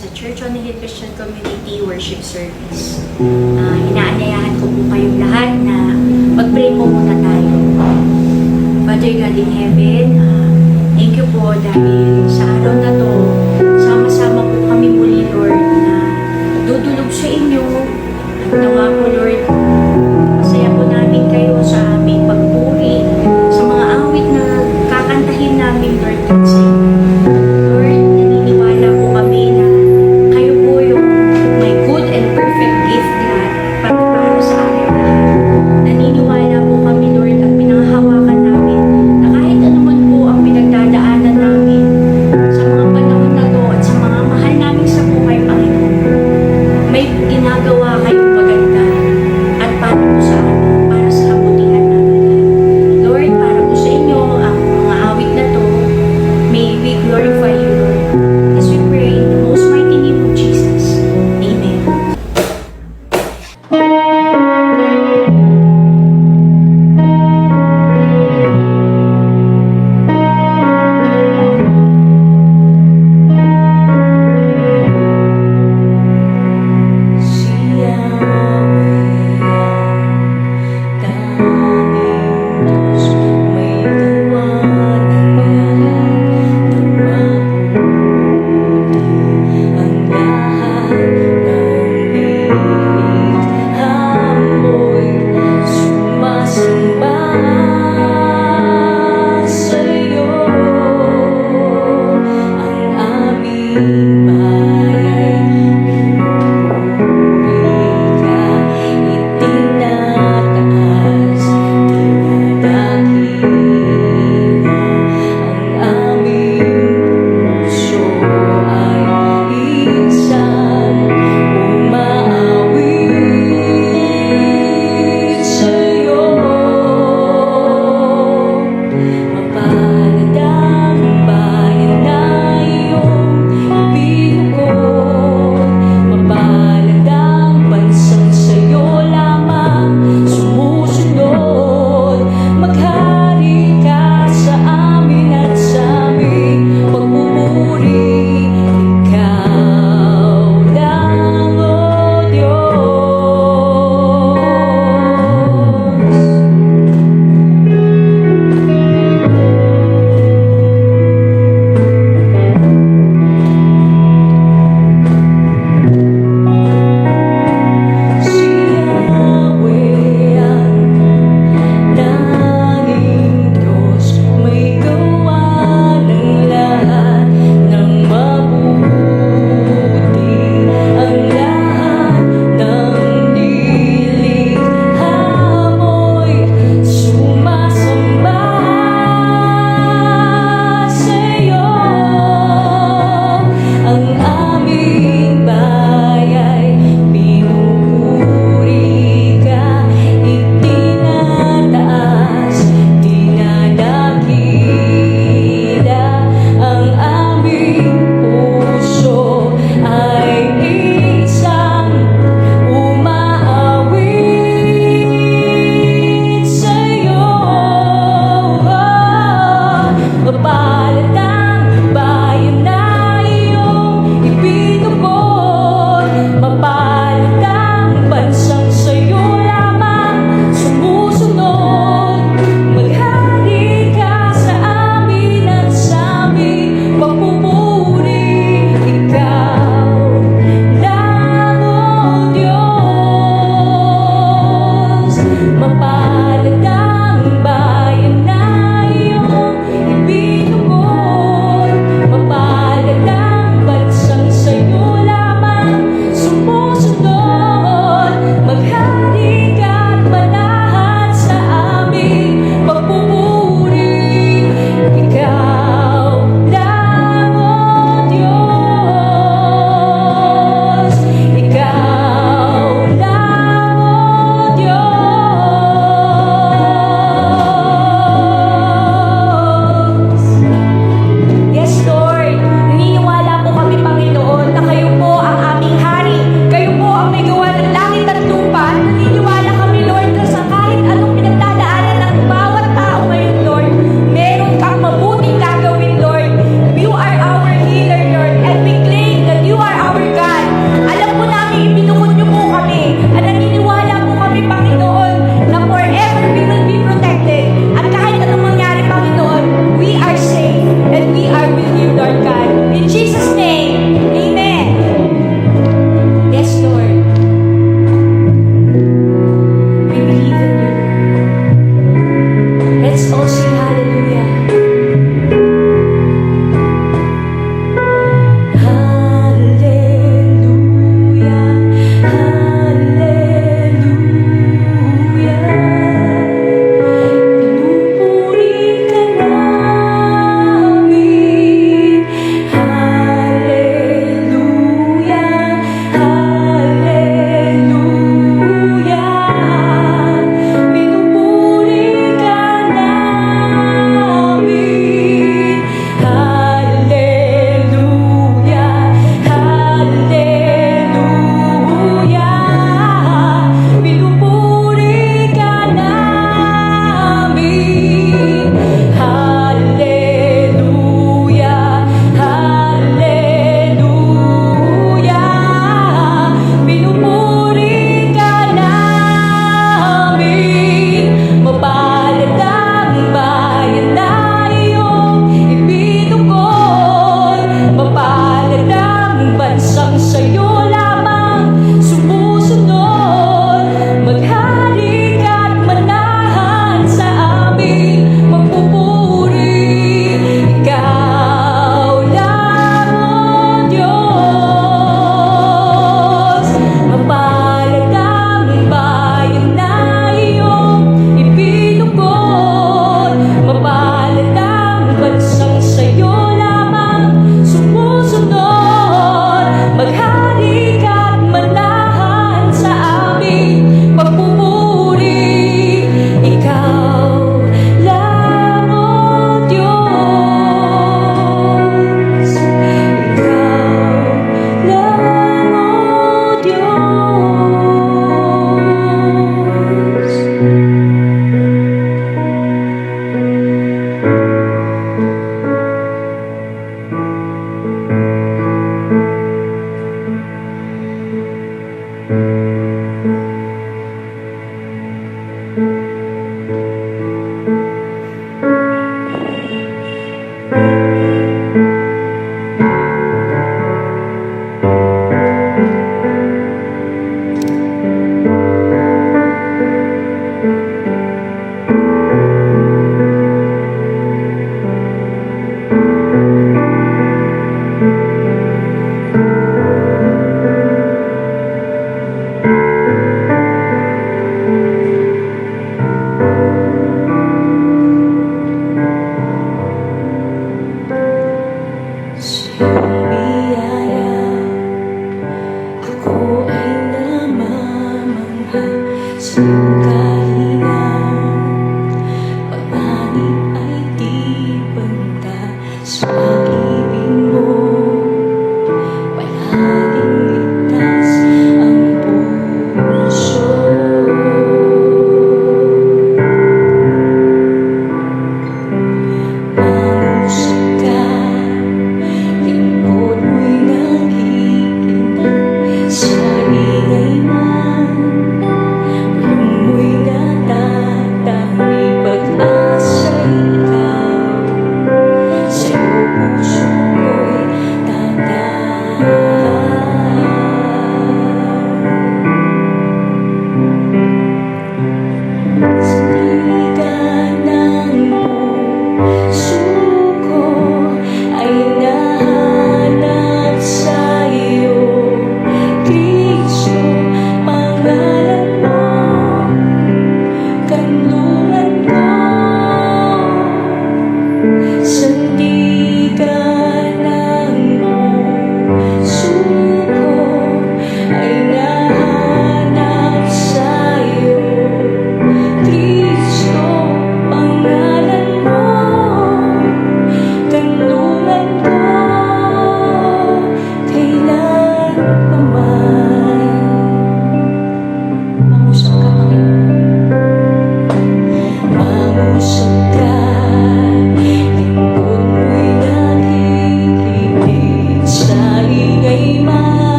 sa Church on the Hill Christian Community Worship Service. Inaanyayahan ko po kayong lahat na mag-pray po muna tayo. Father God in Heaven, thank you po dahil sa araw na to, sama-sama po kami muli, Lord, na dudulog sa inyo. At nawa po, Lord, masaya po namin kayo sa aming pagpuri, sa mga awit na kakantahin namin, Lord, kasi Lord, naniniwala po kami na kayo po yung may good and perfect gift na para sa amin. Naniniwala po kami, Lord, at pinanghahawakan namin na kahit anuman po ang pinagdadaanan namin sa mga panahon na to at sa mga mahal namin sa buhay, Panginoon, may ginagawa kayong maganda.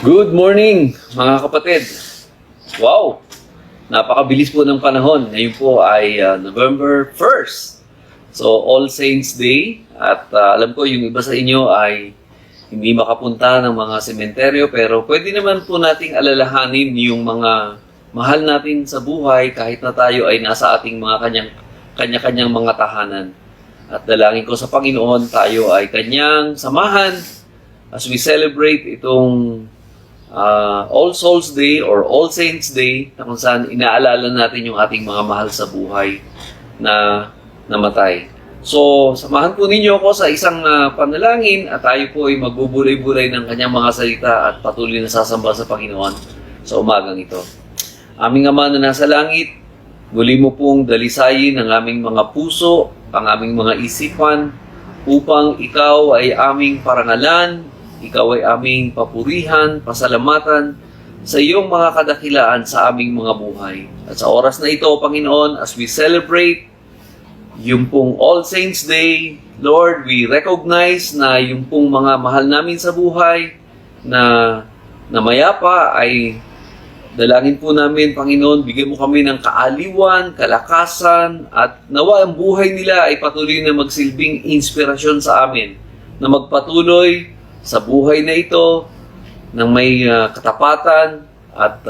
Good morning, mga kapatid. Wow! Napakabilis po ng panahon. Ngayon po ay November 1st. So, All Saints Day. At alam ko yung iba sa inyo ay hindi makapunta ng mga sementeryo. Pero pwede naman po nating alalahanin yung mga mahal natin sa buhay kahit na tayo ay nasa ating mga kanya-kanyang mga tahanan. At dalangin ko sa Panginoon, tayo ay kanyang samahan as we celebrate itong All Souls Day or All Saints Day na kung saan inaalala natin yung ating mga mahal sa buhay na namatay. So, samahan po ninyo ako sa isang panalangin at tayo po ay magbubulay-bulay ng kanyang mga salita at patuloy na sasamba sa Panginoon sa umagang ito. Aming Ama na nasa langit, muli mo pong dalisayin ang aming mga puso, ang aming mga isipan, upang ikaw ay aming parangalan, ikaw ay aming papurihan, pasalamatan sa iyong mga kadakilaan sa aming mga buhay. At sa oras na ito, Panginoon, as we celebrate yung pong All Saints Day, Lord, we recognize na yung pong mga mahal namin sa buhay na mayapa ay dalangin po namin, Panginoon, bigyan mo kami ng kaaliwan, kalakasan, at nawa ang buhay nila ay patuloy na magsilbing inspirasyon sa amin, na magpatuloy sa buhay na ito ng may katapatan at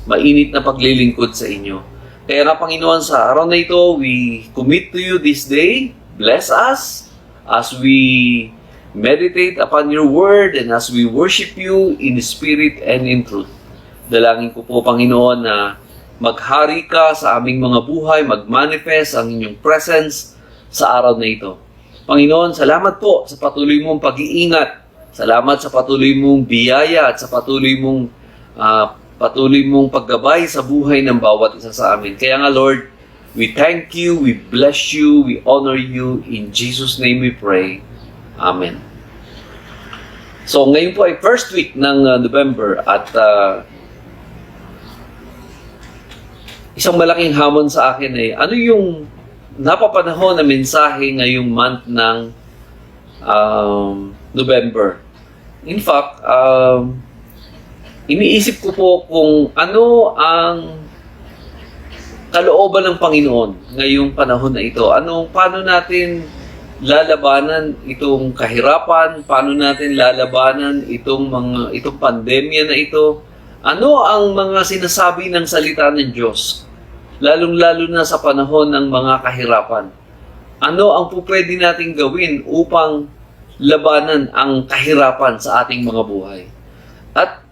mainit na paglilingkod sa inyo. Kaya nga, Panginoon, sa araw na ito, we commit to you this day. Bless us as we meditate upon your word and as we worship you in spirit and in truth. Dalangin ko po, Panginoon, na maghari ka sa aming mga buhay, mag-manifest ang inyong presence sa araw na ito. Panginoon, salamat po sa patuloy mong pag-iingat. Salamat sa patuloy mong biyaya at sa patuloy mong paggabay sa buhay ng bawat isa sa amin. Kaya nga, Lord, we thank you, we bless you, we honor you. In Jesus' name we pray. Amen. So, ngayon po ay first week ng November at isang malaking hamon sa akin ay ano yung napapanahon na mensahe ngayong month ng November. In fact, iniisip ko po kung ano ang kalooban ng Panginoon ngayong panahon na ito. Paano natin lalabanan itong kahirapan? Paano natin lalabanan itong pandemya na ito? Ano ang mga sinasabi ng salita ng Diyos? Lalong-lalo na sa panahon ng mga kahirapan. Ano ang pupwede nating gawin upang labanan ang kahirapan sa ating mga buhay? At,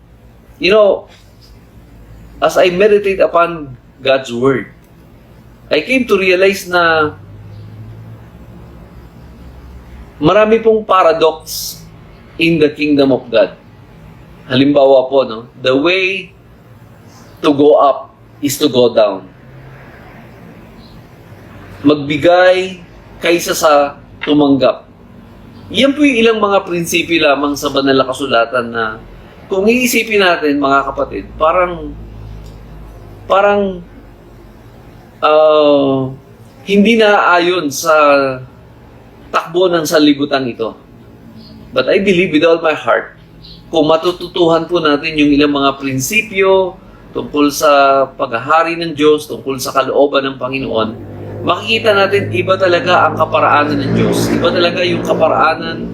as I meditate upon God's Word, I came to realize na marami pong paradox in the kingdom of God. Halimbawa po, the way to go up is to go down. Magbigay kaysa sa tumanggap. Yan po yung ilang mga prinsipyo lamang sa banal na kasulatan na kung iisipin natin, mga kapatid, parang hindi naaayon sa takbo ng sanlibutan ito. But I believe with all my heart, kung matututuhan po natin yung ilang mga prinsipyo tungkol sa paghahari ng Diyos, tungkol sa kalooban ng Panginoon, makikita natin iba talaga ang kaparaanan ng Diyos. Iba talaga yung kaparaanan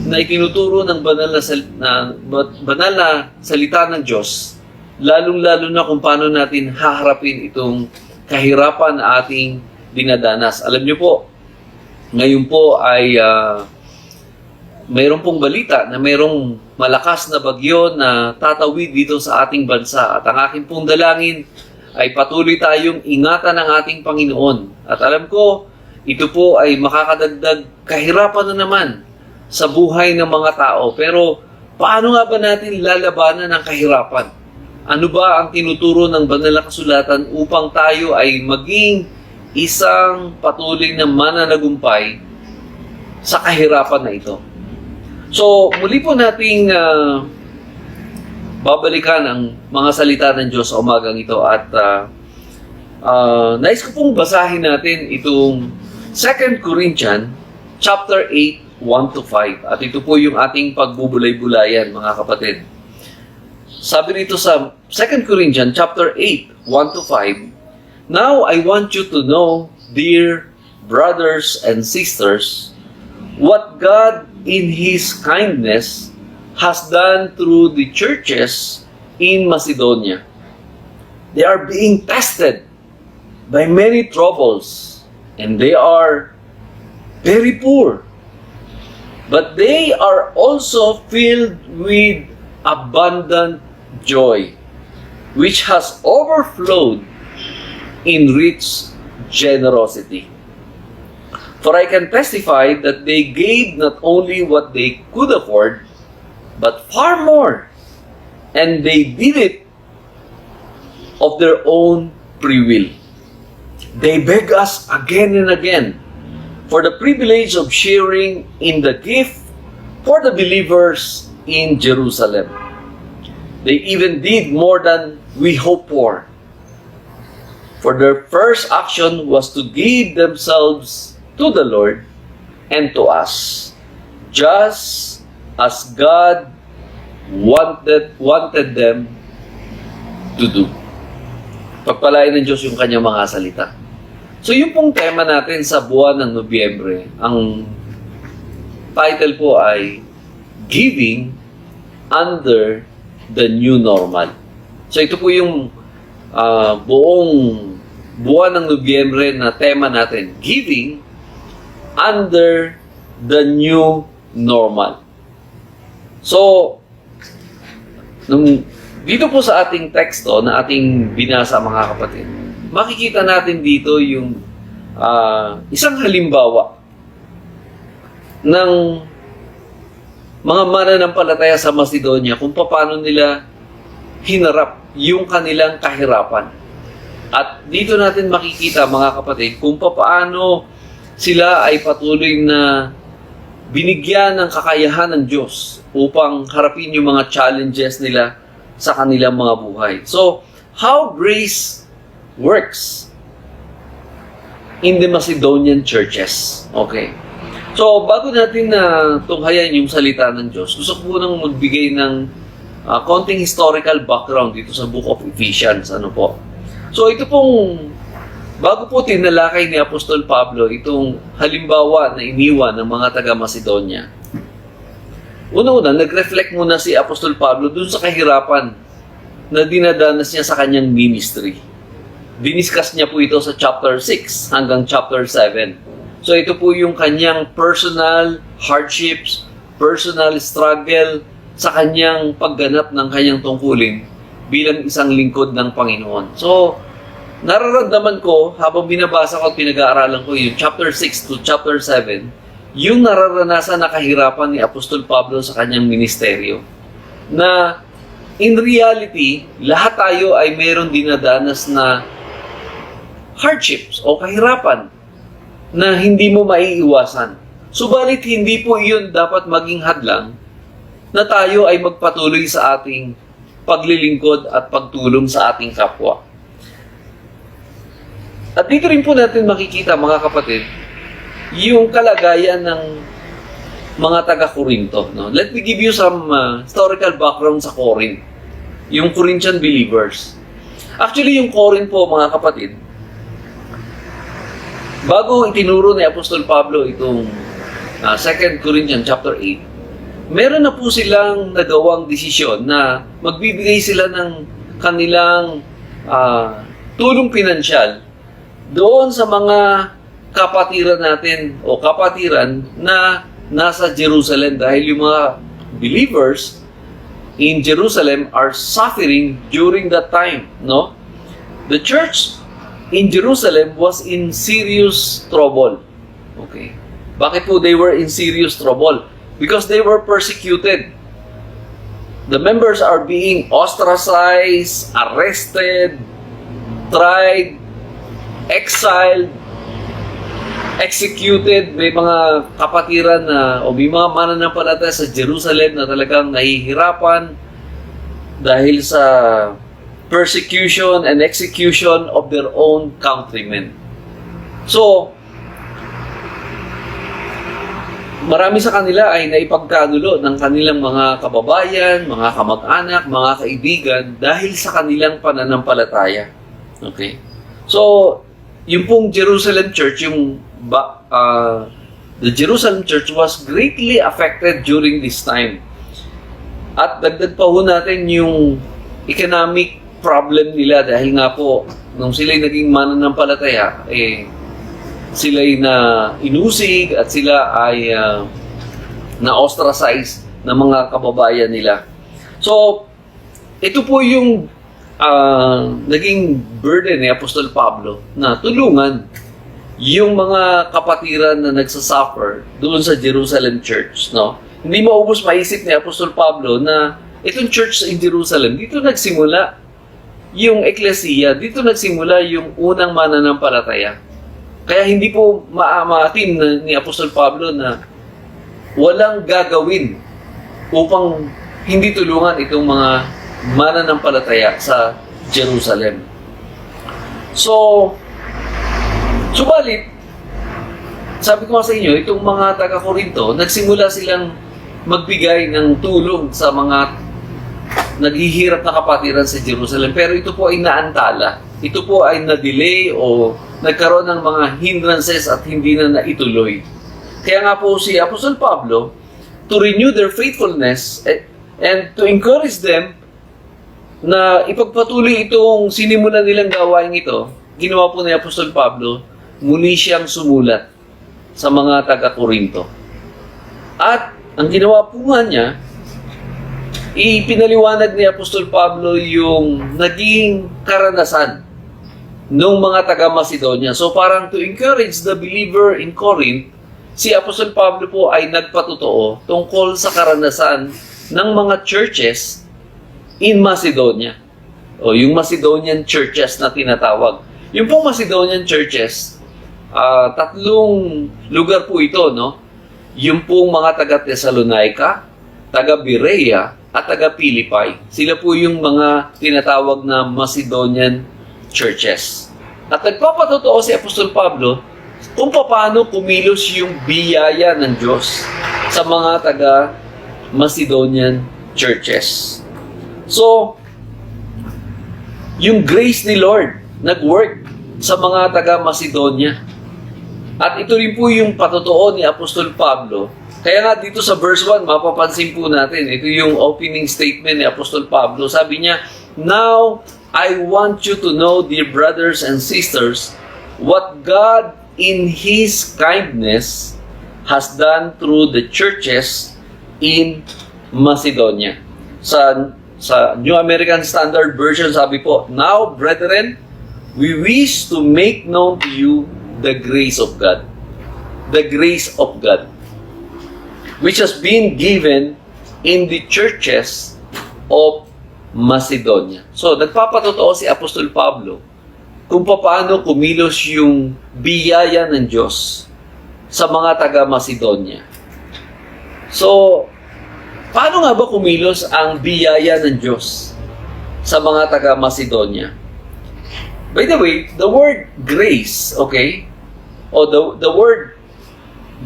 na itinuturo ng banal na salita ng Diyos. Lalong-lalo na kung paano natin haharapin itong kahirapan na ating dinadanas. Alam niyo po, ngayon po ay mayroon pong balita na mayroong malakas na bagyo na tatawid dito sa ating bansa. At ang aking pong dalangin ay patuloy tayong ingatan ng ating Panginoon. At alam ko, ito po ay makakadagdag kahirapan na naman sa buhay ng mga tao. Pero paano nga ba natin lalabanan ang kahirapan? Ano ba ang tinuturo ng banal na kasulatan upang tayo ay maging isang patuloy na mananagumpay sa kahirapan na ito? So, muli po nating babalikan ang mga salita ng Diyos sa umagang ito at nais ko pong basahin natin itong 2 Corinthians chapter 8, 1-5. At ito po yung ating pagbubulay-bulayan, mga kapatid. sabi rito sa 2 Corinthians chapter 8, 1 to 5, "Now I want you to know, dear brothers and sisters, what God in His kindness has done through the churches in Macedonia. They are being tested by many troubles, and they are very poor. But they are also filled with abundant joy, which has overflowed in rich generosity. For I can testify that they gave not only what they could afford, but far more. And they did it of their own free will. They beg us again and again for the privilege of sharing in the gift for the believers in Jerusalem. They even did more than we hoped for. For their first action was to give themselves to the Lord and to us, just as God wanted them to do." Pagpalain ng Diyos yung kanyang mga salita. So yung pong tema natin sa buwan ng Nobyembre, ang title po ay Giving Under the New Normal. So ito po yung buong buwan ng Nobyembre na tema natin, Giving Under the New Normal. So, dito po sa ating teksto na ating binasa, mga kapatid, makikita natin dito yung isang halimbawa ng mga mananampalataya sa Macedonia kung paano nila hinarap yung kanilang kahirapan. At dito natin makikita, mga kapatid, kung paano sila ay patuloy na binigyan ng kakayahan ng Diyos upang harapin yung mga challenges nila sa kanilang mga buhay. So, how grace works in the Macedonian churches. Okay. So, bago natin na tunghayan yung salita ng Diyos, gusto ko po nang magbigay ng konting historical background dito sa Book of Ephesians. Ano po? So, ito pong bago po tinalakay ni Apostol Pablo itong halimbawa na iniwan ng mga taga-Macedonia. Una-una, nag-reflect muna si Apostol Pablo dun sa kahirapan na dinadanas niya sa kanyang ministry. Diniscuss niya po ito sa chapter 6 hanggang chapter 7. So ito po yung kanyang personal hardships, personal struggle sa kanyang pagganap ng kanyang tungkulin bilang isang lingkod ng Panginoon. So, nararamdaman ko, habang binabasa ko at pinag-aaralan ko yung chapter 6 to chapter 7, yung nararanasan na kahirapan ni Apostol Pablo sa kanyang ministeryo. Na, in reality, lahat tayo ay mayroong dinadanas na hardships o kahirapan na hindi mo maiiwasan. Subalit, hindi po iyon dapat maging hadlang na tayo ay magpatuloy sa ating paglilingkod at pagtulong sa ating kapwa. At dito rin po natin makikita, mga kapatid, yung kalagayan ng mga taga-Corinto. No? Let me give you some historical background sa Corinth. Yung Corinthian believers. Actually, yung Corinth po, mga kapatid, bago itinuro ni Apostol Pablo itong 2 Corinthians chapter 8, meron na po silang nagawang desisyon na magbibigay sila ng kanilang tulong pinansyal doon sa mga kapatiran natin o kapatiran na nasa Jerusalem dahil yung mga believers in Jerusalem are suffering during that time, no? The church in Jerusalem was in serious trouble. Okay. Bakit po they were in serious trouble? Because they were persecuted. The members are being ostracized, arrested, tried, exiled, executed. May mga kapatiran na o may mga mananampalataya sa Jerusalem na talagang nahihirapan dahil sa persecution and execution of their own countrymen. So, marami sa kanila ay naipagkagulo ng kanilang mga kababayan, mga kamag-anak, mga kaibigan dahil sa kanilang pananampalataya. Okay? So, yung pong Jerusalem Church, the Jerusalem Church was greatly affected during this time. At dagdag pa ho natin yung economic problem nila dahil nga po, nung sila'y naging mananampalataya, sila'y na inusig at sila ay na-ostracize ng mga kababayan nila. So, ito po yung naging burden ni Apostol Pablo na tulungan yung mga kapatiran na nagsasuffer doon sa Jerusalem Church. No? Hindi maubos maisip ni Apostol Pablo na itong church in Jerusalem, dito nagsimula yung eklesiya, dito nagsimula yung unang mananampalataya. Kaya hindi po maatim ni Apostol Pablo na walang gagawin upang hindi tulungan itong mga mananampalataya sa Jerusalem. So, subalit, sabi ko nga sa inyo, itong mga taga-Korinto, nagsimula silang magbigay ng tulong sa mga naghihirap na kapatiran sa Jerusalem. Pero ito po ay naantala. Ito po ay na-delay o nagkaroon ng mga hindrances at hindi na naituloy. Kaya nga po si Apostol Pablo, to renew their faithfulness and to encourage them na ipagpatuloy itong sinimulan nilang gawain ito, ginawa po ni Apostol Pablo, muli siyang sumulat sa mga taga-Korinto. At ang ginawa po nga niya, ipinaliwanag ni Apostol Pablo yung naging karanasan ng mga taga-Macedonia. So parang to encourage the believer in Corinth, si Apostol Pablo po ay nagpatotoo tungkol sa karanasan ng mga churches in Macedonia. O yung Macedonian churches na tinatawag. Yung pong Macedonian churches, tatlong lugar po ito, no? Yung pong mga taga-Thessalonica, taga-Berea, at taga-Philippi. Sila po yung mga tinatawag na Macedonian churches. At nagpapatotoo si Apostol Pablo kung paano kumilos yung biyaya ng Diyos sa mga taga-Macedonian churches. So, yung grace ni Lord nag-work sa mga taga-Macedonia. At ito rin po yung patotoo ni Apostol Pablo. Kaya nga dito sa verse 1, mapapansin po natin, ito yung opening statement ni Apostol Pablo. Sabi niya, "Now, I want you to know, dear brothers and sisters, what God in His kindness has done through the churches in Macedonia." Sa New American Standard Version, sabi po, "Now, brethren, we wish to make known to you the grace of God." The grace of God, which has been given in the churches of Macedonia. So, nagpapatotoo si Apostol Pablo kung paano kumilos yung biyaya ng Diyos sa mga taga-Macedonia. So, paano nga ba kumilos ang biyaya ng Diyos sa mga taga-Macedonia? By the way, the word grace, okay? O the word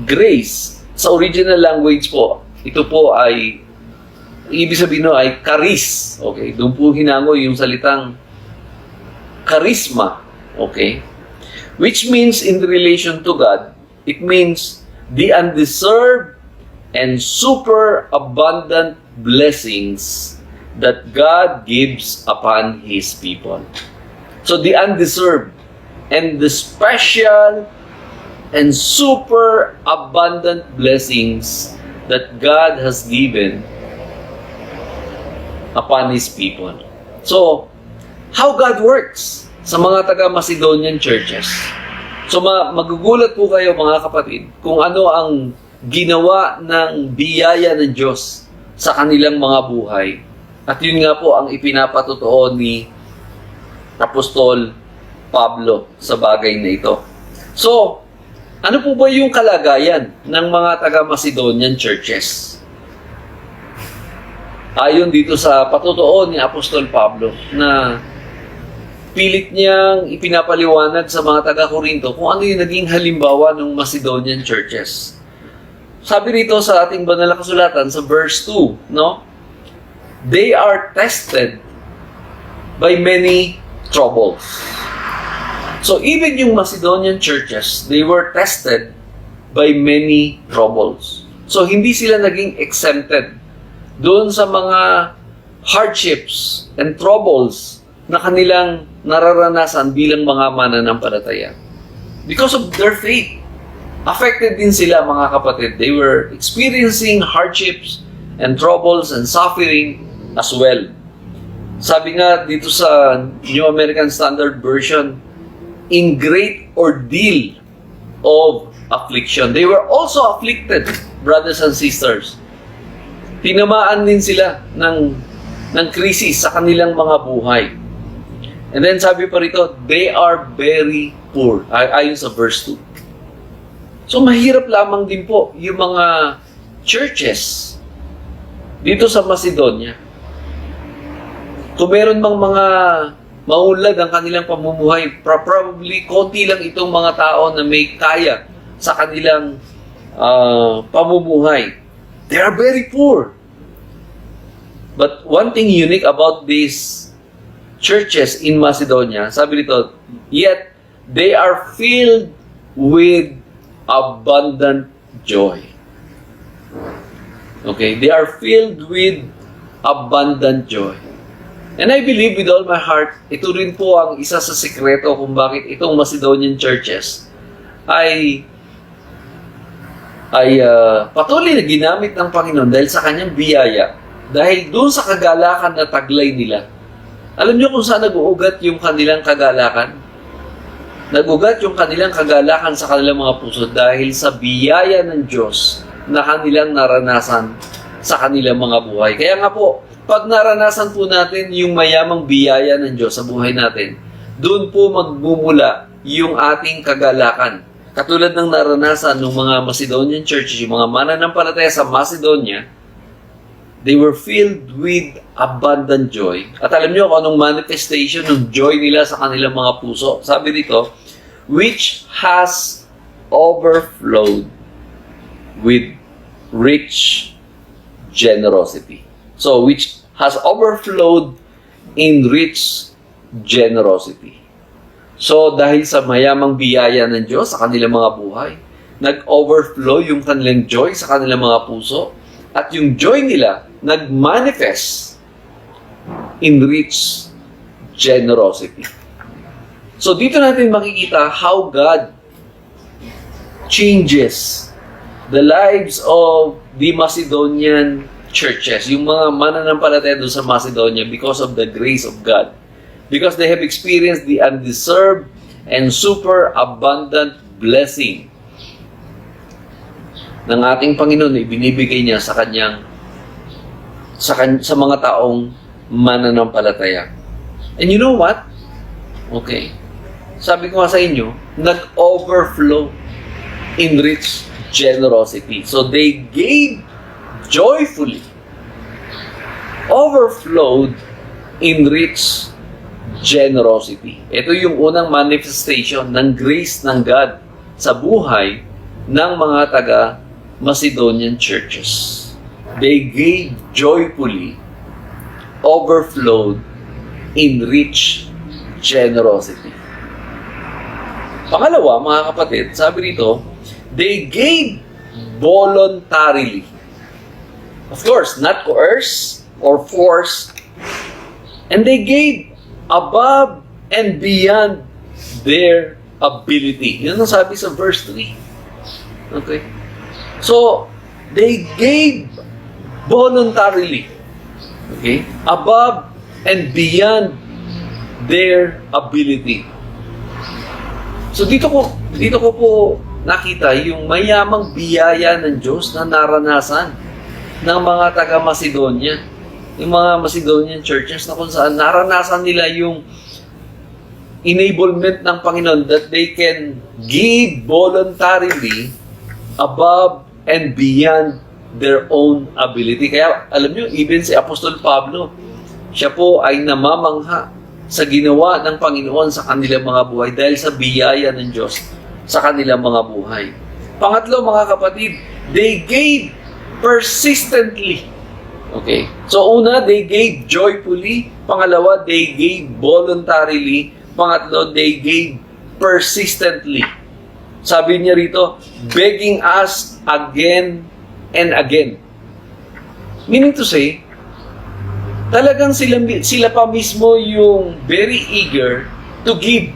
grace, sa original language po, ito po ay, ibig sabihin ay charis. Okay? Doon po hinango yung salitang charisma. Okay? Which means in relation to God, it means the undeserved and super abundant blessings that God gives upon His people. So the undeserved and the special and super abundant blessings that God has given upon His people. So, how God works sa mga taga-Macedonian churches. So, magugulat po kayo mga kapatid kung ano ang ginawa ng biyaya ng Diyos sa kanilang mga buhay. At yun nga po ang ipinapatotoo ni Apostol Pablo sa bagay na ito. So, ano po ba yung kalagayan ng mga taga-Macedonian churches? Ayon dito sa patotoo ni Apostol Pablo na pilit niyang ipinapaliwanag sa mga taga-Korinto kung ano yung naging halimbawa ng Macedonian churches. sabi rito sa ating banal na kasulatan sa verse 2, no? They are tested by many troubles. So even yung Macedonian churches, they were tested by many troubles. So hindi sila naging exempted doon sa mga hardships and troubles na kanilang nararanasan bilang mga mananampalataya. Because of their faith, affected din sila, mga kapatid. They were experiencing hardships and troubles and suffering as well. Sabi nga dito sa New American Standard Version, in great ordeal of affliction. They were also afflicted, brothers and sisters. Tinamaan din sila ng krisis sa kanilang mga buhay. And then sabi pa rito, they are very poor. Ayon sa verse 2. So mahirap lamang din po yung mga churches dito sa Macedonia. Kung meron bang mga maunlad ang kanilang pamumuhay, probably konti lang itong mga tao na may kaya sa kanilang pamumuhay. They are very poor. But one thing unique about these churches in Macedonia, sabi dito, yet they are filled with abundant joy. Okay? They are filled with abundant joy. And I believe with all my heart, ito rin po ang isa sa sikreto kung bakit itong Macedonian churches ay patuloy na ginamit ng Panginoon dahil sa kanyang biyaya. Dahil doon sa kagalakan na taglay nila. Alam niyo kung saan nag-uugat yung kanilang kagalakan? Nag-ugat yung kanilang kagalakan sa kanilang mga puso dahil sa biyaya ng Diyos na kanilang naranasan sa kanilang mga buhay. Kaya nga po, pag naranasan po natin yung mayamang biyaya ng Diyos sa buhay natin, doon po magmumula yung ating kagalakan. Katulad ng naranasan ng mga Macedonian churches, yung mga mananampalataya sa Macedonia, they were filled with abundant joy. At alam niyo kung anong manifestation ng joy nila sa kanilang mga puso? Sabi dito, which has overflowed with rich generosity. So, which has overflowed in rich generosity. So, dahil sa mayamang biyaya ng Diyos sa kanilang mga buhay, nag-overflow yung kanilang joy sa kanilang mga puso, at yung joy nila nag-manifest in rich generosity. So, dito natin makikita how God changes the lives of the Macedonian churches, yung mga mananampalataya doon sa Macedonia because of the grace of God. Because they have experienced the undeserved and super abundant blessing ng ating Panginoon na ibinibigay niya sa kanyang sa mga taong mananampalataya. And you know what? Okay. Sabi ko nga sa inyo, nag-overflow in rich generosity. So they gave joyfully, overflowed in rich generosity. Ito yung unang manifestation ng grace ng God sa buhay ng mga taga-Macedonian churches. They gave joyfully, overflowed in rich generosity. Pangalawa, mga kapatid, sabi dito, they gave voluntarily. Of course, not coerced or forced. And they gave above and beyond their ability. Yun ang sabi sa verse 3. Okay? So, they gave voluntarily. Okay? Above and beyond their ability. So, dito ko po nakita yung mayamang biyaya ng Diyos na naranasan ng mga taga-Macedonia. Yung mga Macedonian churches na kung saan naranasan nila yung enablement ng Panginoon that they can give voluntarily above and beyond their own ability. Kaya alam nyo, even si Apostol Pablo, siya po ay namamangha sa ginawa ng Panginoon sa kanilang mga buhay dahil sa biyaya ng Diyos sa kanilang mga buhay. Pangatlo, mga kapatid, They gave persistently. Okay. So una, they gave joyfully. Pangalawa, they gave voluntarily. Pangatlo, they gave persistently. Sabi niya rito, begging us again and again. Meaning to say, talagang sila pa mismo yung very eager to give.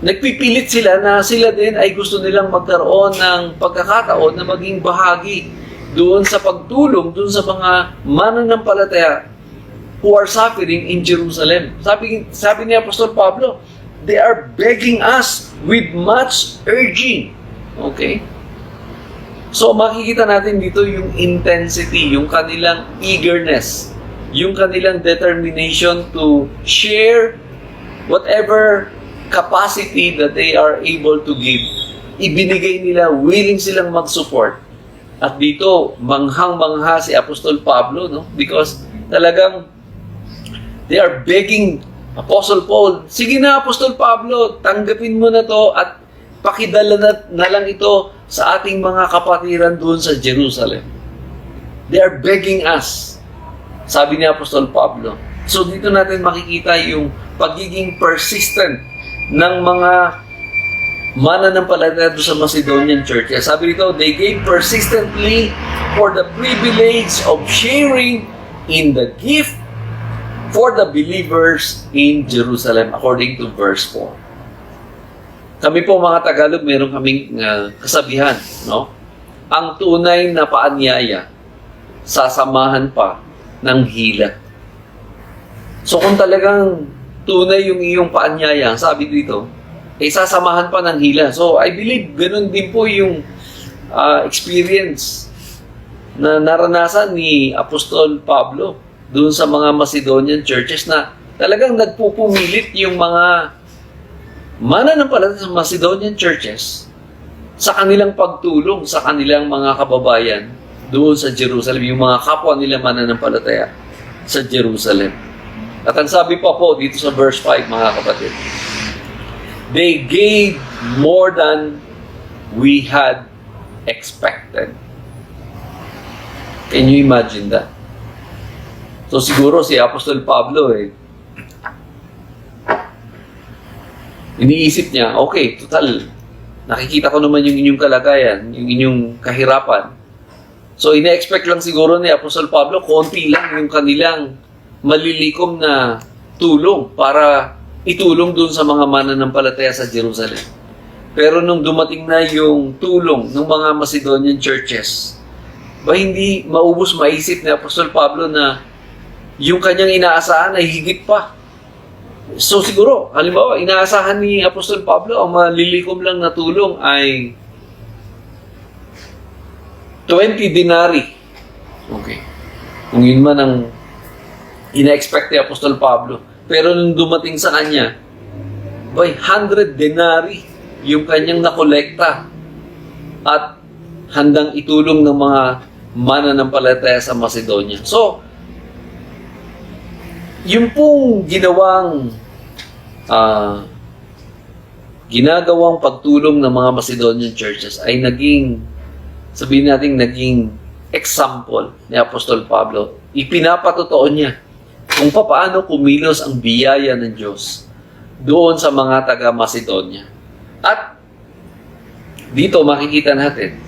Nagpipilit sila na sila din ay gusto nilang magkaroon ng pagkakataon na maging bahagi doon sa pagtulong doon sa mga mananampalataya who are suffering in Jerusalem. Sabi ni Apostol Pablo, they are begging us with much urging. Okay? So makikita natin dito yung intensity, yung kanilang eagerness, yung kanilang determination to share whatever capacity that they are able to give. Ibinigay nila, willing silang mag-support. At dito, manghang-mangha si Apostol Pablo, no? Because talagang they are begging Apostle Paul, sige na Apostol Pablo, tanggapin mo na to at pakidala na lang ito sa ating mga kapatiran doon sa Jerusalem. They are begging us, sabi ni Apostol Pablo. So dito natin makikita yung pagiging persistent ng mga mananampalataya doon sa Macedonian church. Sabi dito, they gave persistently for the privilege of sharing in the gift for the believers in Jerusalem, according to verse 4. Kami po mga Tagalog, meron kaming kasabihan, no? Ang tunay na paanyaya, sasamahan pa ng hila. So kung talagang tunay yung iyong paanyaya, sabi dito, sasamahan pa ng hila. So I believe ganun din po yung experience na naranasan ni Apostol Pablo doon sa mga Macedonian churches na talagang nagpupumilit yung mga mananampalataya sa Macedonian churches sa kanilang pagtulong sa kanilang mga kababayan doon sa Jerusalem, yung mga kapwa nila mananampalataya sa Jerusalem. At ang sabi pa po dito sa verse 5, mga kapatid, they gave more than we had expected. Can you imagine that? So siguro si Apostol Pablo iniisip niya, okay, total, nakikita ko naman yung inyong kalagayan, yung inyong kahirapan. So ina-expect lang siguro ni Apostol Pablo, konti lang yung kanilang malilikom na tulong para itulong dun sa mga mananampalataya sa Jerusalem. Pero nung dumating na yung tulong ng mga Macedonian churches, ba hindi maubos maisip ni Apostol Pablo na yung kanyang inaasahan ay higit pa. So siguro, halimbawa, inaasahan ni Apostol Pablo ang malilikom lang na tulong ay 20 denari. Okay. Kung yun man ang ina-expect ni Apostol Pablo. Pero nung dumating sa kanya, by 100 denari yung kanyang nakolekta at handang itulong ng mga mananampalataya sa Macedonia. So, yung pong ginagawang pagtulong ng mga Macedonian churches ay naging, sabihin natin, naging example ni Apostol Pablo. Ipinapatotoo niya kung paano kumilos ang biyaya ng Diyos doon sa mga taga-Macedonia. At dito makikita natin,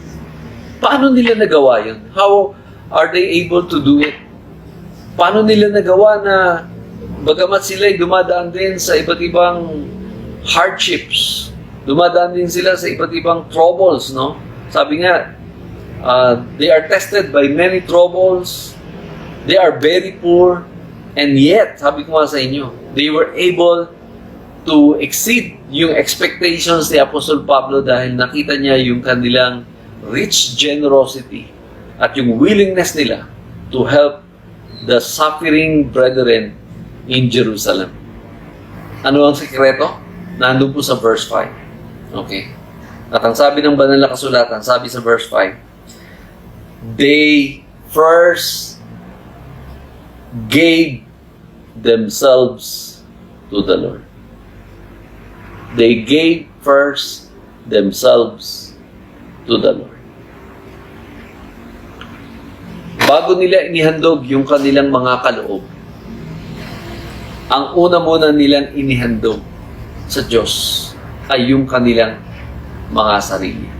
paano nila nagawa yun? How are they able to do it? Paano nila nagawa na bagamat sila ay dumadaan din sa iba't ibang hardships, dumadaan din sila sa iba't ibang troubles, no? Sabi nga, they are tested by many troubles, they are very poor, and yet, sabi ko nga sa inyo, they were able to exceed yung expectations ni Apostol Pablo dahil nakita niya yung kanilang rich generosity at yung willingness nila to help the suffering brethren in Jerusalem. Ano ang sikreto? Nandun po sa verse 5. Okay. At ang sabi ng banal na kasulatan, sabi sa verse 5, they first gave themselves to the Lord. They gave first themselves to the Lord. bago nila inihandog yung kanilang mga kaloob, ang una muna nilang inihandog sa Diyos ay yung kanilang mga sarili.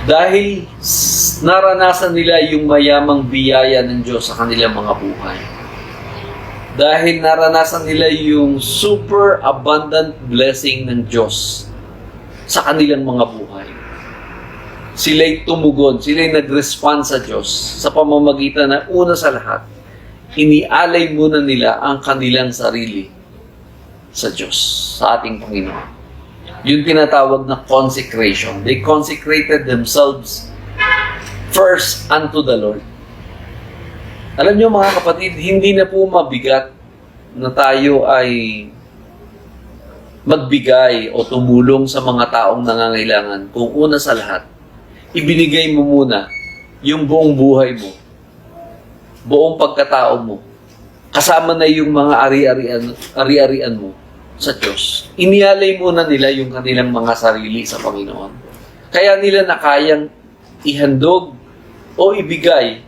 Dahil naranasan nila yung mayamang biyaya ng Diyos sa kanilang mga buhay. Dahil naranasan nila yung super abundant blessing ng Diyos sa kanilang mga buhay. Sila'y tumugon, sila'y nag-respond sa Diyos sa pamamagitan na una sa lahat, inialay muna nila ang kanilang sarili sa Diyos, sa ating Panginoon. Yung tinatawag na consecration. They consecrated themselves first unto the Lord. Alam nyo mga kapatid, hindi na po mabigat na tayo ay magbigay o tumulong sa mga taong nangangailangan kung una sa lahat, ibinigay mo muna yung buong buhay mo, buong pagkatao mo, kasama na yung mga ari-arian mo sa Diyos. Inialay muna nila yung kanilang mga sarili sa Panginoon. Kaya nila na kayang ihandog o ibigay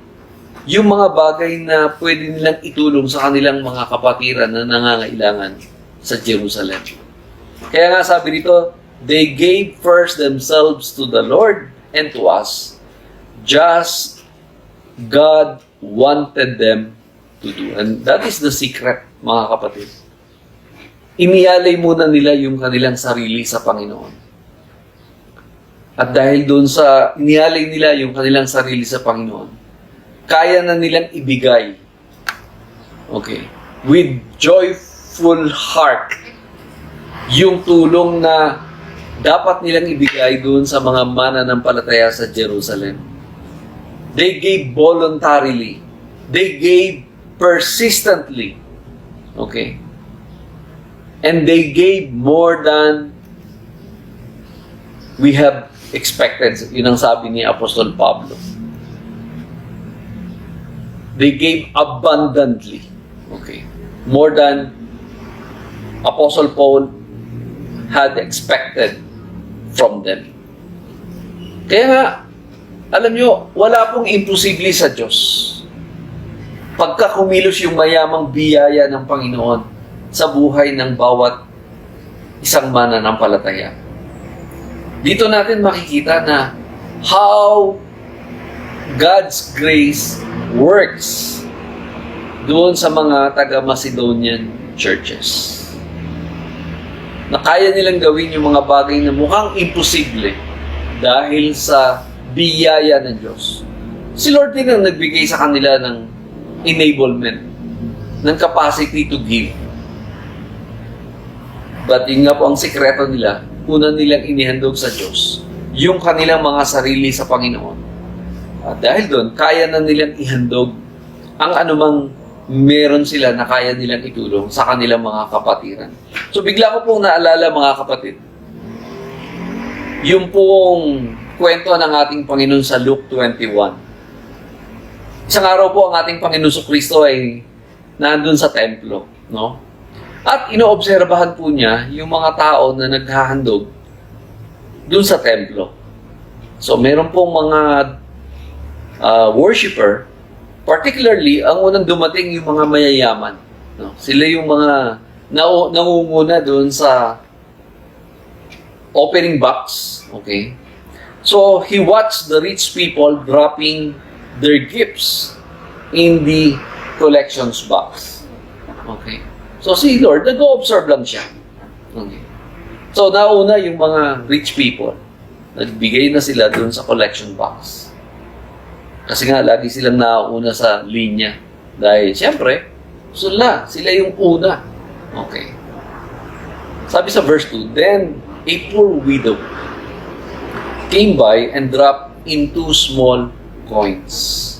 yung mga bagay na pwede nilang itulong sa kanilang mga kapatiran na nangangailangan sa Jerusalem. Kaya nga sabi dito, they gave first themselves to the Lord and to us, just God wanted them to do. And that is the secret, mga kapatid. Inialay muna nila yung kanilang sarili sa Panginoon. At dahil doon sa inialay nila yung kanilang sarili sa Panginoon, kaya na nilang ibigay, okay, with joyful heart, yung tulong na dapat nilang ibigay doon sa mga mananampalataya sa Jerusalem. They gave voluntarily. They gave persistently. Okay? And they gave more than we have expected. Yun ang sabi ni Apostol Pablo. They gave abundantly. Okay. More than Apostle Paul had expected from them. Kaya nga, alam nyo, wala pong imposible sa Diyos. Pagka kumilos yung mayamang biyaya ng Panginoon sa buhay ng bawat isang mananampalataya. Dito natin makikita na how God's grace works doon sa mga taga-Macedonian churches. Na kaya nilang gawin yung mga bagay na mukhang imposible dahil sa biyaya ng Diyos. Si Lord din ang nagbigay sa kanila ng enablement, ng capacity to give. But yun nga po ang sikreto nila, una nilang inihandog sa Diyos yung kanilang mga sarili sa Panginoon. At dahil doon, kaya na nilang ihandog ang anumang meron sila na kaya nilang itulong sa kanilang mga kapatiran. So bigla ko pong naalala mga kapatid, yung pong kwento ng ating Panginoon sa Luke 21. Isang araw po ang ating Panginoon Kristo ay nandun sa templo, no? At inoobserbahan po niya yung mga tao na naghahandog dun sa templo. So meron pong mga worshiper, particularly, ang unang dumating yung mga mayayaman. No? Sila yung mga nangunguna doon sa opening box. Okay? So, he watched the rich people dropping their gifts in the collections box. Okay? So, si Lord, nag-o-observe lang siya. Okay? So, nauna yung mga rich people. Nagbigay na sila doon sa collection box. Kasi nga, lagi silang nauna sa linya. Dahil, siyempre, sila yung una. Okay. Sabi sa verse 2, then a poor widow came by and dropped in 2 small coins.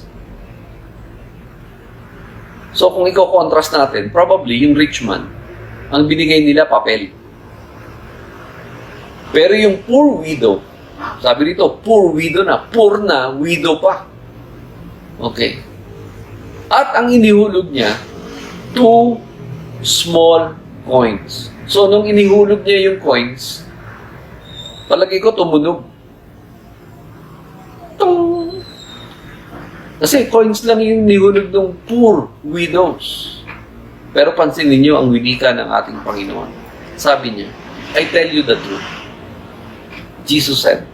So, kung i-contrast natin, probably yung rich man, ang binigay nila papel. Pero yung poor widow, sabi dito, poor widow na, poor na, widow pa. Okay. At ang inihulog niya, 2 small coins. So, nung inihulog niya yung coins, palagi ko tumunog. Tung! Kasi coins lang yung nihulog ng poor widows. Pero pansinin niyo ang winika ng ating Panginoon. Sabi niya, I tell you the truth. Jesus said,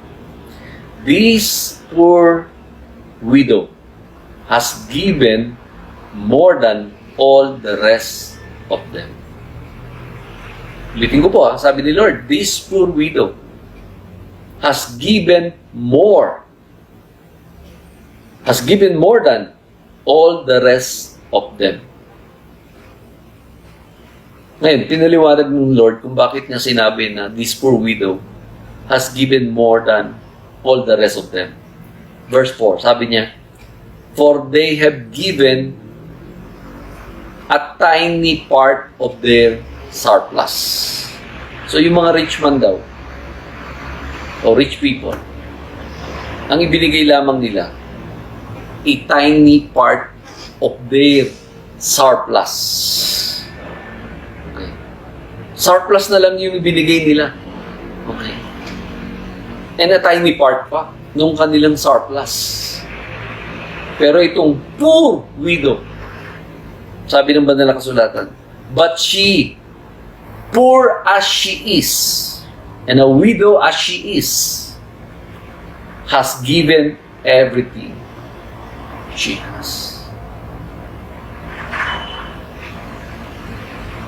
this poor widow has given more than all the rest of them. Ulitin ko po, sabi ni Lord, this poor widow has given more than all the rest of them. Ngayon, pinaliwanag ng Lord kung bakit niya sinabi na this poor widow has given more than all the rest of them. Verse 4, sabi niya, for they have given a tiny part of their surplus. So, yung mga rich man daw, o rich people, ang ibinigay lamang nila, a tiny part of their surplus. Okay. Surplus na lang yung ibinigay nila. Okay. And a tiny part pa nung kanilang surplus. Pero itong poor widow, sabi ng banal na kasulatan, but she, poor as she is, and a widow as she is, has given everything she has.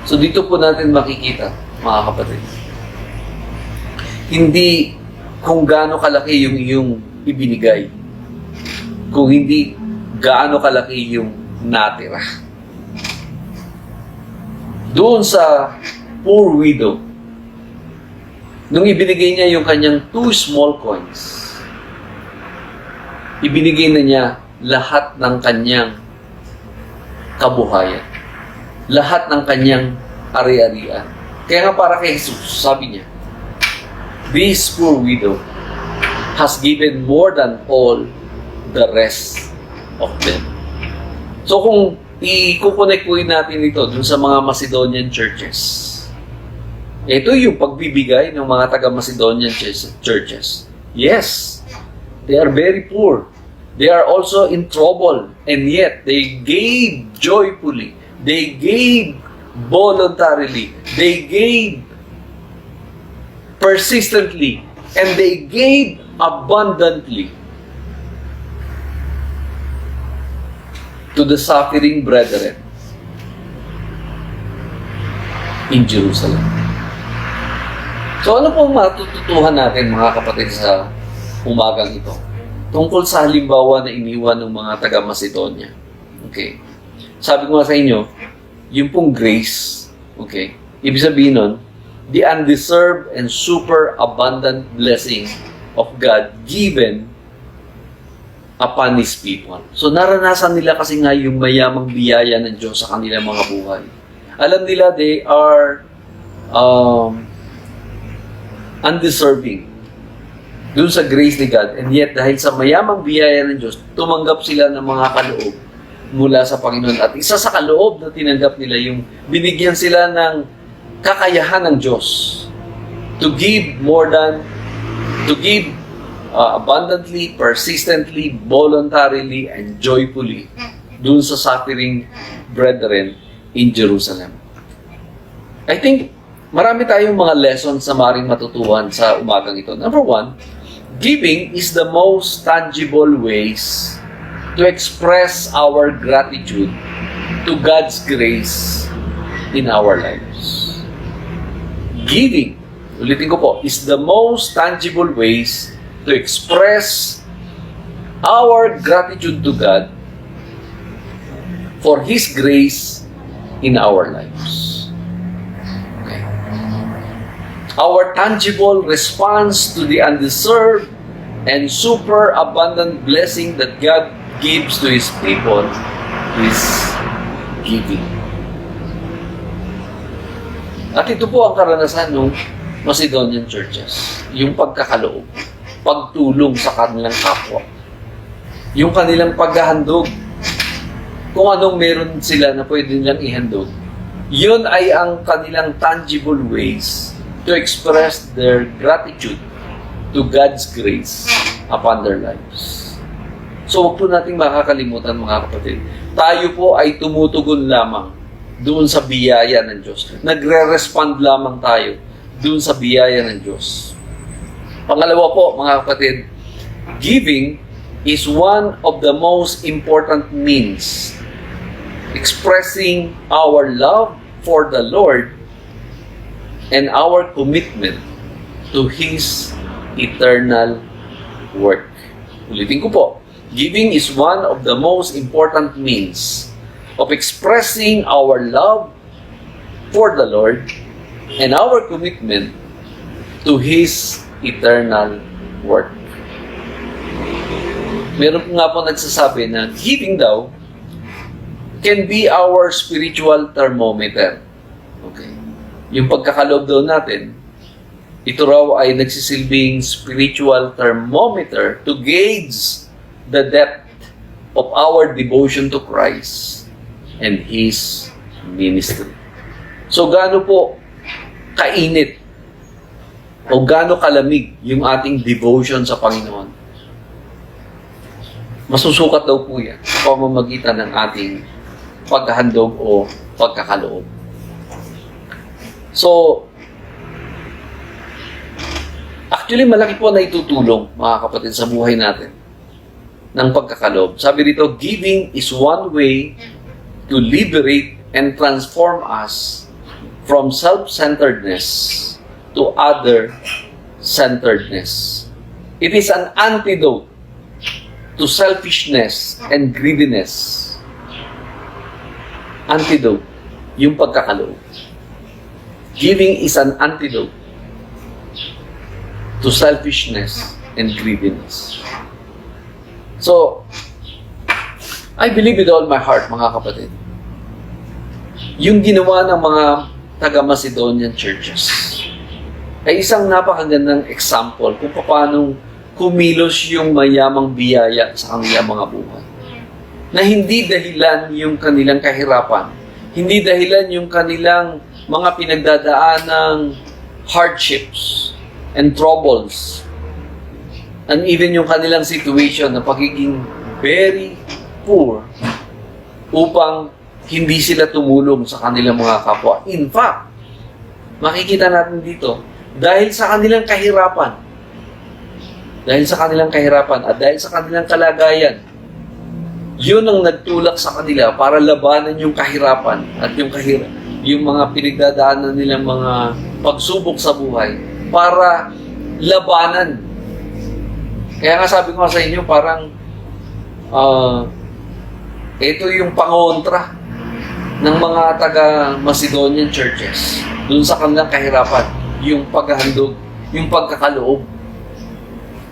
So dito po natin makikita, mga kapatid, hindi kung gaano kalaki yung iyong ibinigay, kung hindi gaano kalaki yung natira. Doon sa poor widow, nung ibinigay niya yung kanyang 2 small coins, ibinigay na niya lahat ng kanyang kabuhayan. Lahat ng kanyang ari-arian. Kaya nga para kay Jesus, sabi niya, this poor widow has given more than all the rest of them. So kung i-connect natin ito dun sa mga Macedonian churches, ito yung pagbibigay ng mga taga-Macedonian churches. Yes, they are very poor. They are also in trouble, and yet they gave joyfully. They gave voluntarily. They gave persistently. And they gave abundantly to the suffering brethren in Jerusalem. So ano pong matututuhan natin, mga kapatid, sa umagang ito? Tungkol sa halimbawa na iniwan ng mga taga-Macedonia. Okay. Sabi ko nga sa inyo, yung pong grace, okay, ibig sabihin nun, the undeserved and super abundant blessing of God given upon His people. So naranasan nila kasi nga yung mayamang biyaya ng Diyos sa kanilang mga buhay. Alam nila they are undeserving dun sa grace ni God. And yet, dahil sa mayamang biyaya ng Diyos, tumanggap sila ng mga kaloob mula sa Panginoon. At isa sa kaloob na tinanggap nila, yung binigyan sila ng kakayahan ng Diyos to give abundantly, persistently, voluntarily, and joyfully dun sa suffering brethren in Jerusalem. I think marami tayong mga lessons na maaaring matutuhan sa umagang ito. Number 1, giving is the most tangible ways to express our gratitude to God's grace in our lives. Giving, ulitin ko po, is the most tangible ways to express our gratitude to God for His grace in our lives. Okay. Our tangible response to the undeserved and super abundant blessing that God gives to His people is giving. At ito po ang karanasan ng Macedonian churches. Yung pagkakaloob, pagtulong sa kanilang kapwa. Yung kanilang paghahandog. Kung anong meron sila na pwede nilang ihandog, yun ay ang kanilang tangible ways to express their gratitude to God's grace upon their lives. So huwag po nating makakalimutan mga kapatid. Tayo po ay tumutugon lamang doon sa biyaya ng Diyos. Nagre-respond lamang tayo doon sa biyaya ng Diyos. Pangalawa po mga kapatid, giving is one of the most important means expressing our love for the Lord and our commitment to His eternal work. Ulitin ko po, giving is one of the most important means of expressing our love for the Lord and our commitment to His eternal work. Meron po nga po nagsasabi na giving daw can be our spiritual thermometer. Okay. Yung pagkakaloob daw natin, ito raw ay nagsisilbing spiritual thermometer to gauge the depth of our devotion to Christ and His ministry. So gaano po kainit o gaano kalamig yung ating devotion sa Panginoon? Masusukat daw po yan sa pamamagitan ng ating paghahandog o pagkakaloob. So, actually malaki po na itutulong mga kapatid sa buhay natin ng pagkakaloob. Sabi dito, giving is one way to liberate and transform us from self-centeredness to other-centeredness. It is an antidote to selfishness and greediness. Antidote, yung pagkakaloob. Giving is an antidote to selfishness and greediness. So, I believe with all my heart, mga kapatid, yung ginawa ng mga taga-Macedonian churches ay isang napakagandang example kung paano kumilos yung mayamang biyaya sa kanilang mga buhay. Na hindi dahilan yung kanilang kahirapan, hindi dahilan yung kanilang mga pinagdadaanang hardships and troubles, and even yung kanilang situation na pagiging very poor upang hindi sila tumulong sa kanilang mga kapwa. In fact, makikita natin dito, dahil sa kanilang kahirapan at dahil sa kanilang kalagayan, yun ang nagtulak sa kanila para labanan yung kahirapan at yung mga pinagdadaanan nilang mga pagsubok sa buhay para labanan. Kaya nga sabi ko sa inyo, parang ito yung pangontra ng mga taga-Macedonian churches dun sa kanilang kahirapan, yung paghahandog, yung pagkakaloob.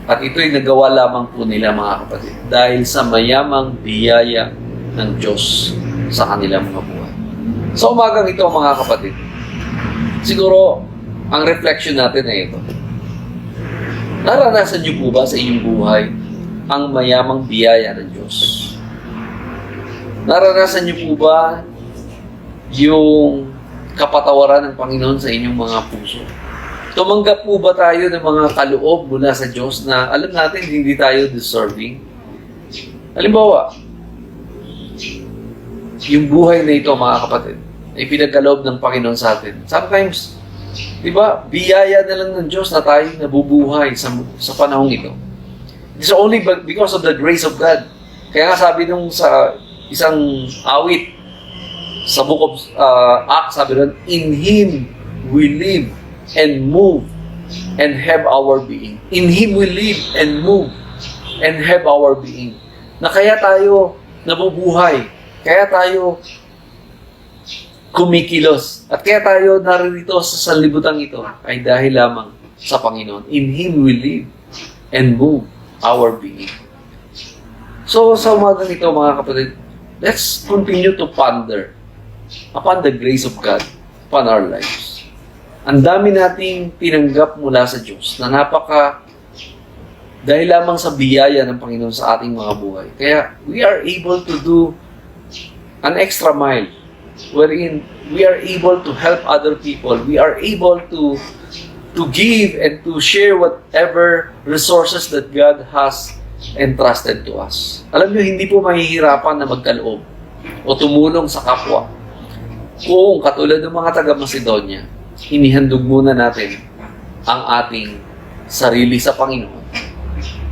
At ito'y nagawa lamang po nila mga kapatid dahil sa mayamang biyaya ng Diyos sa kanilang mga buhay. Sa umagang ito mga kapatid, siguro ang reflection natin ay ito. Naranasan niyo po ba sa inyong buhay ang mayamang biyaya ng Diyos? Naranasan niyo po ba yung kapatawaran ng Panginoon sa inyong mga puso? Tumanggap po ba tayo ng mga kaloob mula sa Diyos na alam natin hindi tayo deserving? Halimbawa, yung buhay na ito mga kapatid, ay pinagkaloob ng Panginoon sa atin. Sometimes, di ba, biyaya na lang ng Diyos na tayo nabubuhay sa panahong ito. It's only because of the grace of God. Kaya nga sabi nung sa isang awit, sa book of Acts, sabi rin, in Him we live and move and have our being. In Him we live and move and have our being. Na kaya tayo nabubuhay, kaya tayo kumikilos, at kaya tayo naririto sa sanlibutan ito ay dahil lamang sa Panginoon. In Him we live and move our being. So sa umaga nito mga kapatid, let's continue to ponder upon the grace of God upon our lives. Ang dami nating tinanggap mula sa Diyos na dahil lamang sa biyaya ng Panginoon sa ating mga buhay. Kaya we are able to do an extra mile wherein we are able to help other people. We are able to give and to share whatever resources that God has entrusted to us. Alam niyo, hindi po mahihirapan na magkaloob o tumulong sa kapwa kung katulad ng mga taga-Macedonia, inihandog muna natin ang ating sarili sa Panginoon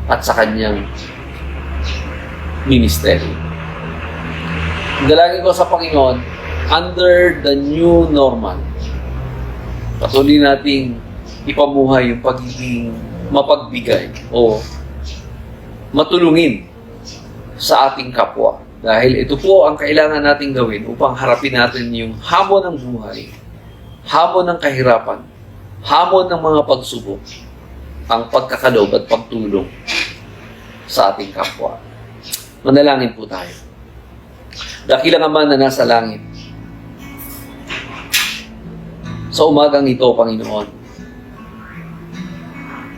at sa Kanyang ministeryo. Dalangin ko sa Panginoon, under the new normal, patuloy nating ipamuhay yung pagiging mapagbigay o matulungin sa ating kapwa. Dahil ito po ang kailangan nating gawin upang harapin natin yung hamon ng buhay, hamon ng kahirapan, hamon ng mga pagsubok, ang pagkakaloob at pagtulong sa ating kapwa. Manalangin po tayo. Dakilang Ama na nasa langit, sa umagang ito, Panginoon,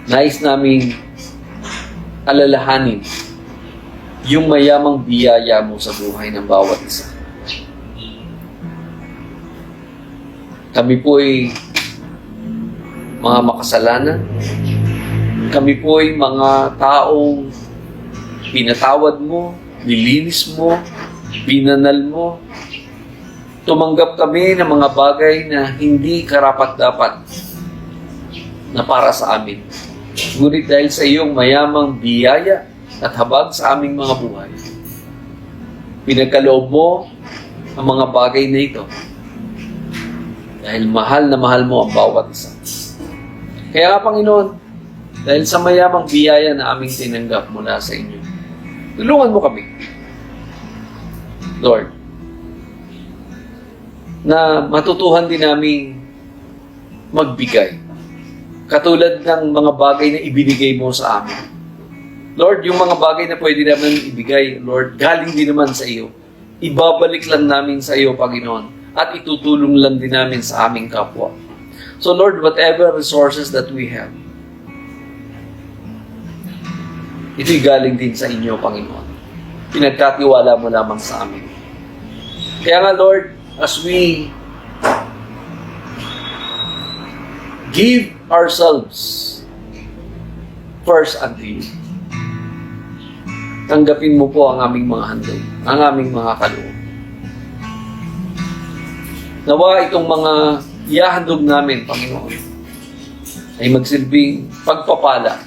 nais naming alalahanin yung mayamang biyaya mo sa buhay ng bawat isa. Kami po'y mga makasalanan. Kami po'y mga taong pinatawad mo, nilinis mo, binanal mo. Tumanggap kami ng mga bagay na hindi karapat-dapat na para sa amin. Ngunit dahil sa iyong mayamang biyaya at habag sa aming mga buhay, pinagkaloob mo ang mga bagay na ito dahil mahal na mahal mo ang bawat isa. Kaya nga, Panginoon, dahil sa mayamang biyaya na aming tinanggap mula sa inyo, tulungan mo kami, Lord, na matutuhan din namin magbigay. Katulad ng mga bagay na ibinigay mo sa amin. Lord, yung mga bagay na pwede naman ibigay, Lord, galing din naman sa iyo. Ibabalik lang namin sa iyo, Panginoon, at itutulong lang din namin sa aming kapwa. So Lord, whatever resources that we have, ito'y galing din sa inyo, Panginoon. Pinagkatiwala mo lamang sa amin. Kaya nga, Lord, as we give ourselves first unto you, tanggapin mo po ang aming mga handog, ang aming mga kaloob. Nawa itong mga ihahandog namin, Panginoon, ay magsilbing pagpapala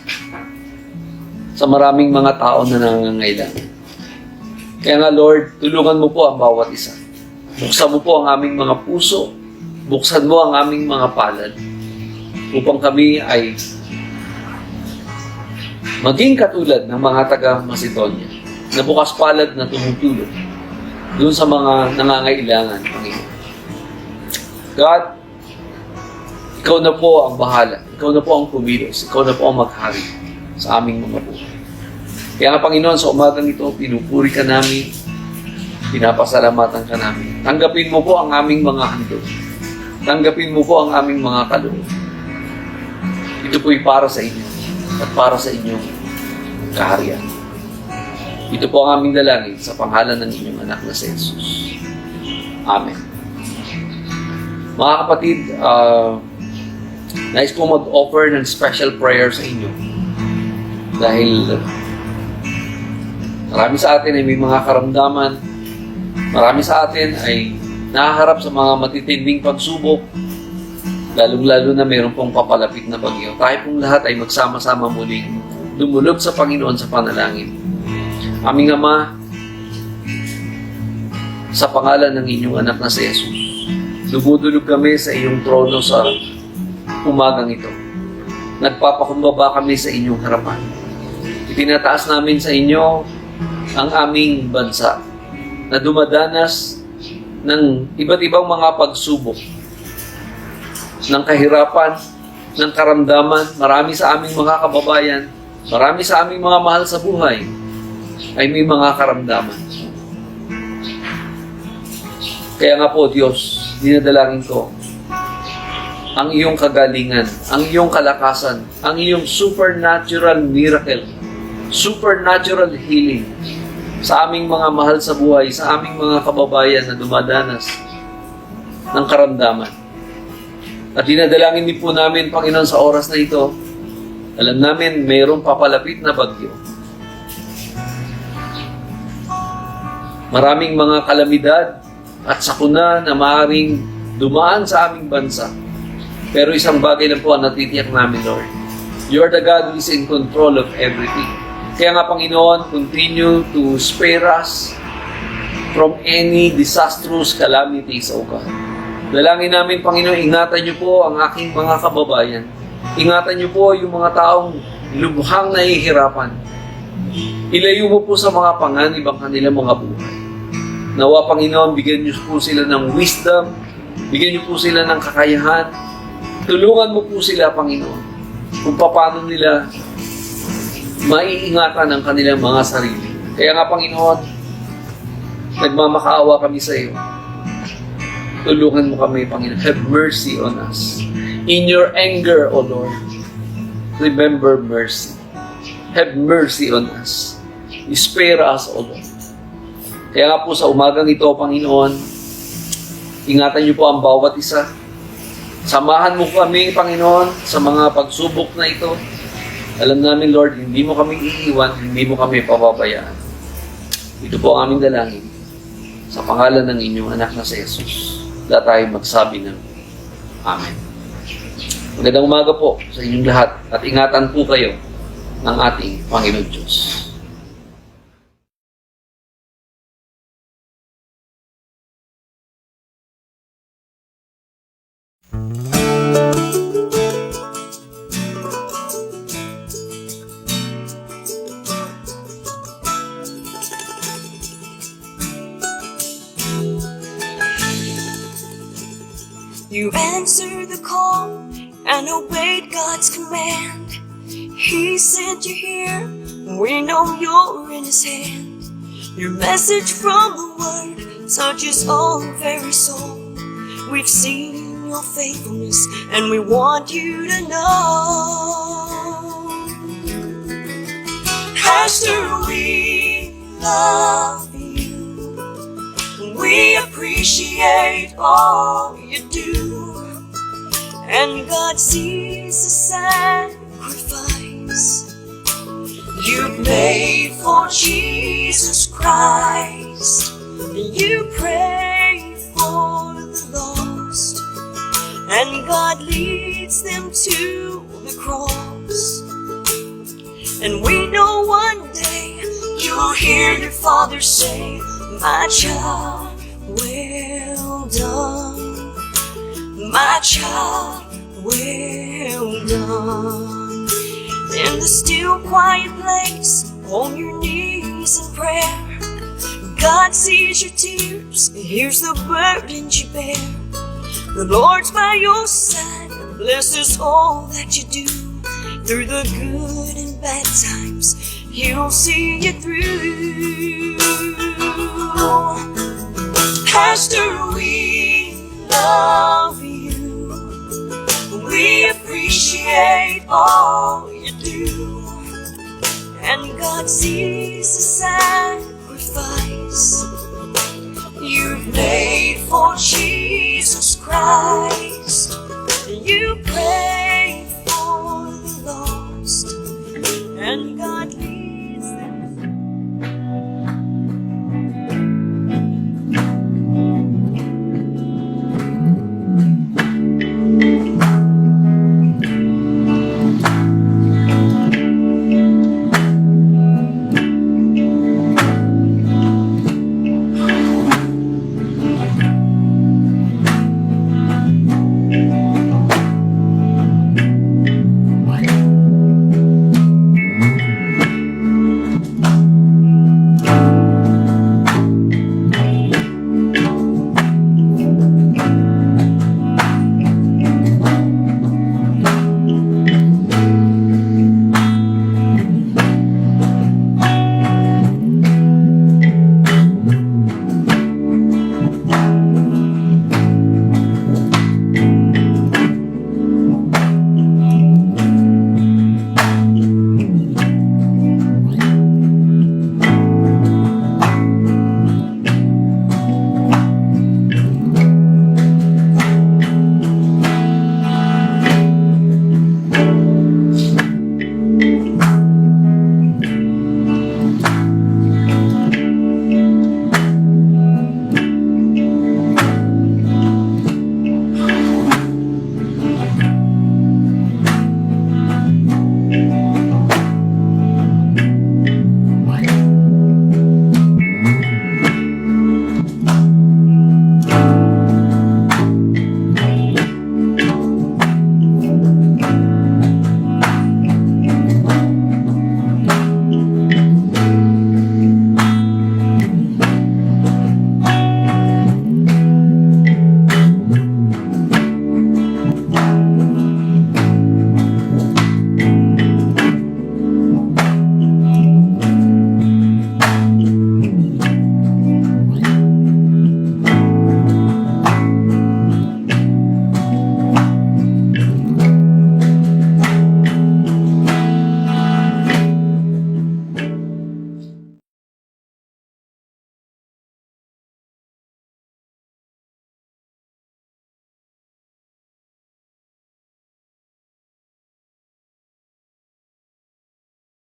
sa maraming mga tao na nangangailangan. Kaya nga, Lord, tulungan mo po ang bawat isa. Buksan mo po ang aming mga puso. Buksan mo ang aming mga palad upang kami ay maging katulad ng mga taga-Macedonia na bukas palad na tumutulong doon sa mga nangangailangan, Panginoon. God, ikaw na po ang bahala. Ikaw na po ang kumilos. Ikaw na po ang maghari sa aming mga buhay. Kaya nga, Panginoon, sa umagang ito, pinupuri ka namin, pinapasalamatan ka namin. Tanggapin mo po ang aming mga handog. Tanggapin mo po ang aming mga kaloob. Ito po'y para sa inyo at para sa inyong kaharian. Ito po ang aming dalangin sa pangalan ng inyong anak na si Jesus. Amen. Mga kapatid, nais ko mag-offer ng special prayer sa inyo. Dahil marami sa atin ay may mga karamdaman. Marami sa atin ay nahaharap sa mga matitinding pagsubok. Lalong-lalo na mayroon pong papalapit na bagyo. Tayo pong lahat ay magsama-sama muling dumulog sa Panginoon sa panalangin. Aming Ama, sa pangalan ng inyong anak na si Jesus, dumudulog kami sa iyong trono sa umagang ito. Nagpapakumbaba kami sa inyong harapan. Itinataas namin sa inyo ang aming bansa na dumadanas ng iba't ibang mga pagsubok, ng kahirapan, ng karamdaman. Marami sa aming mga kababayan, marami sa aming mga mahal sa buhay ay may mga karamdaman. Kaya nga po, Diyos, dinadalangin ko ang iyong kagalingan, ang iyong kalakasan, ang iyong supernatural miracle, supernatural healing sa aming mga mahal sa buhay, sa aming mga kababayan na dumadanas ng karamdaman. At dinadalangin din po namin, Panginoon, sa oras na ito, alam namin mayroong papalapit na bagyo. maraming mga kalamidad at sakuna na maaaring dumaan sa aming bansa. Pero isang bagay na po ang natitiyak namin, Lord. You are the God who is in control of everything. Kaya nga, Panginoon, continue to spare us from any disastrous calamities, O God. Dalangin namin, Panginoon, ingatan niyo po ang aking mga kababayan. Ingatan niyo po yung mga taong lubhang nahihirapan. Ilayo mo po sa mga panganib ang kanilang mga buhay. Nawa, Panginoon, bigyan niyo po sila ng wisdom, bigyan niyo po sila ng kakayahan, tulungan mo po sila, Panginoon, kung paano nila maiingatan ang kanilang mga sarili. Kaya nga, Panginoon, nagmamakaawa kami sa iyo. Tulungan mo kami, Panginoon. Have mercy on us. In your anger, O Lord, remember mercy. Have mercy on us. Spare us, O Lord. Kaya nga po sa umagang ito, Panginoon, ingatan niyo po ang bawat isa. Samahan mo kami, Panginoon, sa mga pagsubok na ito. Alam namin, Lord, hindi mo kami iiwan, hindi mo kami pababayaan. Ito po ang aming dalangin. Sa pangalan ng inyong anak na si Jesus, lahat tayo magsabi ng Amen. Magandang umaga po sa inyong lahat at ingatan po kayo ng ating Panginoon Diyos. You answered the call and obeyed God's command. He sent you here, we know you're in His hand. Your message from the Word touches our very soul. We've seen your faithfulness and we want you to know. Pastor, we love you. We appreciate all you do. And God sees the sacrifice you've made for Jesus Christ. You pray for the lost, and God leads them to the cross. And we know one day you'll hear your Father say, "My child, well done. My child, well done." In the still quiet place, on your knees in prayer, God sees your tears and hears the burdens you bear. The Lord's by your side, blesses all that you do. Through the good and bad times, He'll see you through. Pastor, we love you. We appreciate all you do. And God sees the sacrifice